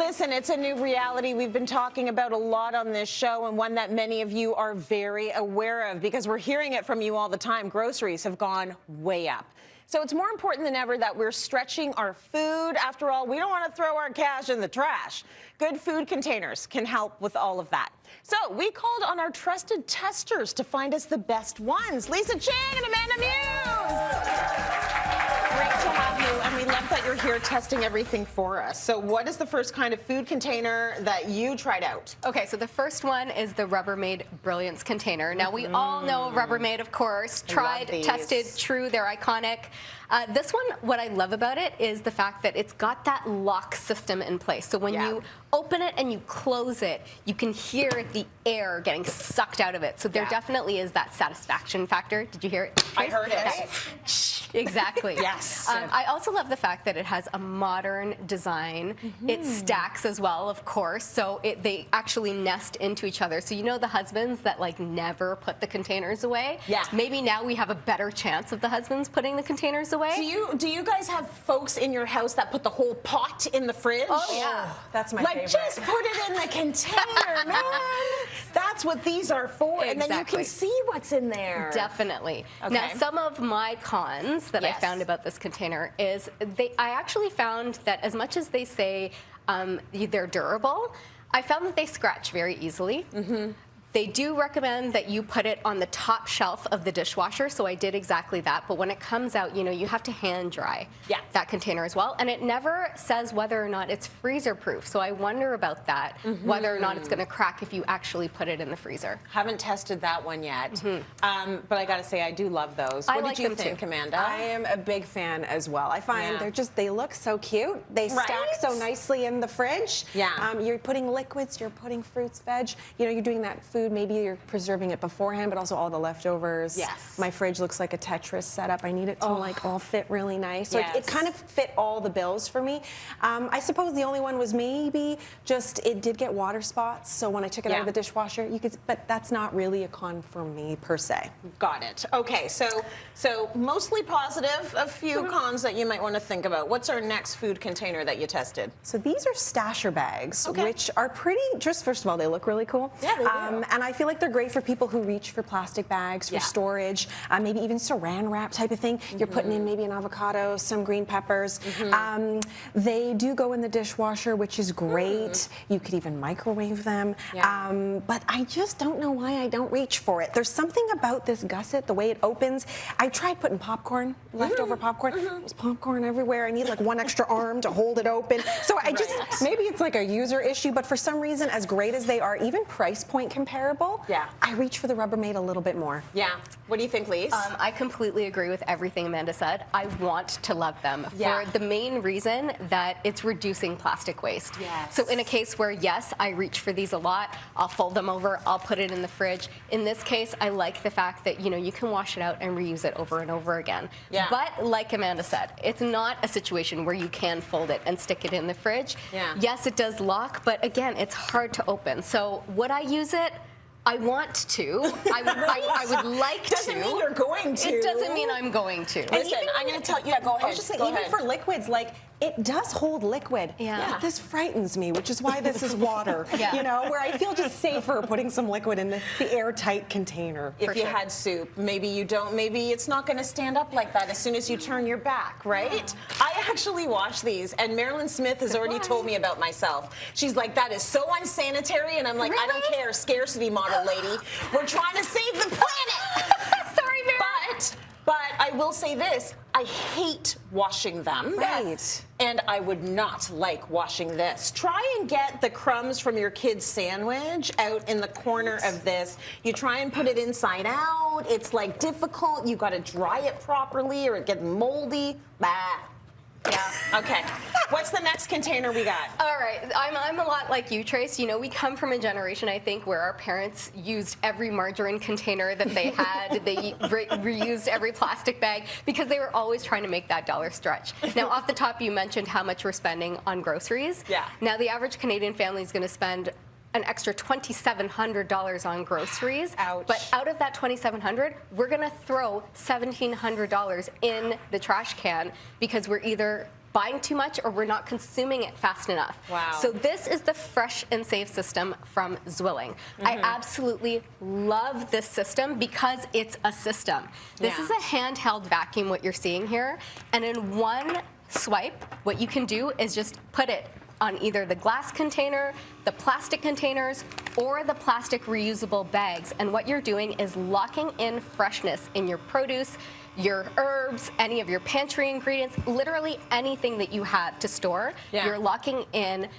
Listen, it's a new reality we've been talking about a lot on this show, and one that many of you are very aware of because we're hearing it from you all the time. Groceries have gone way up. So it's more important than ever that we're stretching our food. After all, we don't want to throw our cash in the trash. Good food containers can help with all of that. So we called on our trusted testers to find us the best ones. Lisa Chang and Amanda Muse. Great to have you, and we love that you're here testing everything for us. So what is the first kind of food container that you tried out? Okay, so the first one is the Rubbermaid Brilliance container. Now, we all know Rubbermaid, of course. Tried, tested, true, they're iconic. This one, what I love about it is the fact that it's got that lock system in place. So when you open it and you close it, you can hear the air getting sucked out of it. So there definitely is that satisfaction factor. Did you hear it? I heard it. Exactly. Yes. I also love the fact that it has a modern design. It stacks as well, of course, so they actually nest into each other. So you know the husbands that like never put the containers away? Yeah. Maybe now we have a better chance of the husbands putting the containers away. Do you guys have folks in your house that put the whole pot in the fridge? Oh, yeah. That's my favorite. favorite. Just put it in the container, man. That's what these are for, and then you can see what's in there. Definitely. Okay. Now, some of my cons that I found about this container is I actually found that as much as they say they're durable, I found that they scratch very easily. They do recommend that you put it on the top shelf of the dishwasher, so I did exactly that. But when it comes out, you know, you have to hand dry that container as well. And it never says whether or not it's freezer proof. So I wonder about that, whether or not it's going to crack if you actually put it in the freezer. Haven't tested that one yet. But I got to say, I do love those. What did you think, Amanda? I am a big fan as well. I find they look so cute. They stack so nicely in the fridge. You're putting liquids, you're putting fruits, veg. You know, you're doing that food. Maybe you're preserving it beforehand, but also all the leftovers. My fridge looks like a Tetris setup. I need it to like all fit really nice. So it kind of fit all the bills for me. I suppose the only one was maybe just it did get water spots. So when I took it out of the dishwasher, you could, but that's not really a con for me per se. Got it. Okay, so mostly positive. A few cons that you might want to think about. What's our next food container that you tested? So these are stasher bags, which are pretty. Just first of all, they look really cool. Yeah, they do. And I feel like they're great for people who reach for plastic bags for storage, maybe even saran wrap type of thing. You're putting in maybe an avocado, some green peppers. They do go in the dishwasher, which is great. You could even microwave them. But I just don't know why I don't reach for it. There's something about this gusset, the way it opens. I tried putting popcorn, leftover popcorn. There's popcorn everywhere. I need like one extra arm to hold it open. So I just, maybe it's like a user issue, but for some reason, as great as they are, even price point comparable, I reach for the Rubbermaid a little bit more. What do you think, Lise? I completely agree with everything Amanda said. I want to love them for the main reason that it's reducing plastic waste. So in a case where, yes, I reach for these a lot, I'll fold them over, I'll put it in the fridge. In this case, I like the fact that, you know, you can wash it out and reuse it over and over again. But like Amanda said, it's not a situation where you can fold it and stick it in the fridge. Yes, it does lock, but again, it's hard to open. So would I use it? I want to. I would like to. Doesn't mean you're going to. It doesn't mean I'm going to. Listen, I'm going to tell you. Go ahead. I was just saying, even for liquids, like it does hold liquid. But this frightens me, which is why this is water. You know, where I feel just safer putting some liquid in the airtight container. If you had soup, maybe you don't. Maybe it's not going to stand up like that as soon as you turn your back, right? I actually wash these, and Marilyn Smith has already told me about myself. She's like, that is so unsanitary, and I'm like, I don't care, scarcity model lady. We're trying to save the planet. Sorry, Marilyn. But I will say this, I hate washing them. And I would not like washing this. Try and get the crumbs from your kid's sandwich out in the corner of this. You try and put it inside out. It's like difficult. You got to dry it properly or it gets moldy. Okay. What's the next container we got? All right. I'm a lot like you, Trace. You know, we come from a generation, I think, where our parents used every margarine container that they had. They reused every plastic bag because they were always trying to make that dollar stretch. Now, off the top, you mentioned how much we're spending on groceries. Now, the average Canadian family is going to spend an extra $2,700 on groceries. But out of that $2,700, we're going to throw $1,700 in the trash can because we're either buying too much or we're not consuming it fast enough. Wow. So this is the Fresh and Save system from Zwilling. I absolutely love this system because it's a system. This is a handheld vacuum, what you're seeing here, and in one swipe, what you can do is just put it on either the glass container, the plastic containers, or the plastic reusable bags. And what you're doing is locking in freshness in your produce, your herbs, any of your pantry ingredients, literally anything that you have to store. Yeah. You're locking in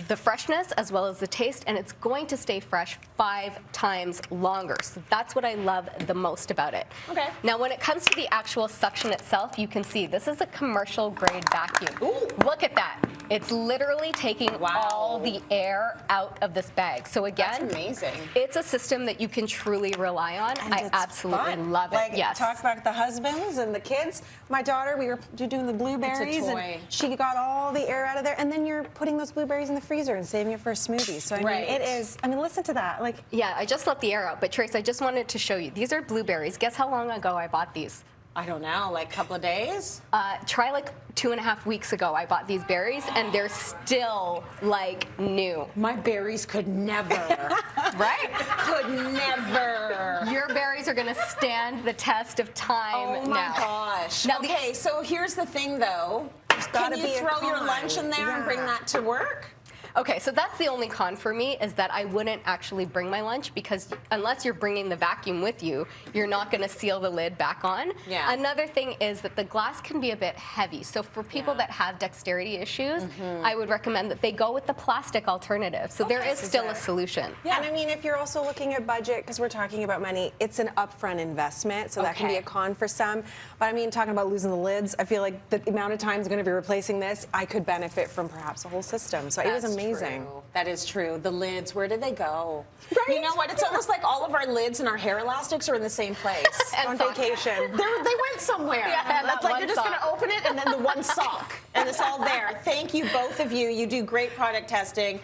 the freshness as well as the taste, and it's going to stay fresh 5 times longer. So that's what I love the most about it. Okay. Now, when it comes to the actual suction itself, you can see this is a commercial grade vacuum. Ooh. Look at that. It's literally taking all the air out of this bag. So again, That's amazing. it's a system that you can truly rely on. And I it's absolutely fun. love it. Like, Yes. talk about the husbands and the kids. My daughter, we were doing the blueberries, toy. and she got all the air out of there. And then you're putting those blueberries in the freezer and saving it for a smoothie. So I mean, Right. it is. I mean, listen to that. Like, Yeah, I just let the air out. But Trace, I just wanted to show you. These are blueberries. Guess how long ago I bought these? I don't know, like a couple of days? Try like 2.5 weeks ago I bought these berries and they're still like new. My berries could never. Right? Could never. Your berries are gonna stand the test of time Oh my now. gosh. Now Okay, so here's the thing though. gotta Can you be a throw your con. lunch in there and bring Yeah. that to work? Okay, so that's the only con for me is that I wouldn't actually bring my lunch because unless you're bringing the vacuum with you, you're not going to seal the lid back on. Yeah. Another thing is that the glass can be a bit heavy. So for people that have dexterity issues, I would recommend that they go with the plastic alternative. So there is still a solution. And I mean, if you're also looking at budget, because we're talking about money, it's an upfront investment, so that can be Okay. a con for some. But I mean, talking about losing the lids, I feel like the amount of time is going to be replacing this, I could benefit from perhaps a whole system. So it was That's amazing. true. That is true. The lids, where did they go? Right? You know what? It's almost like all of our lids and our hair elastics are in the same place. And On socks. vacation. They went somewhere. Yeah, that It's like one you're just going sock. to open it and then the one sock, and it's all there. Thank you, both of you. You do great product testing.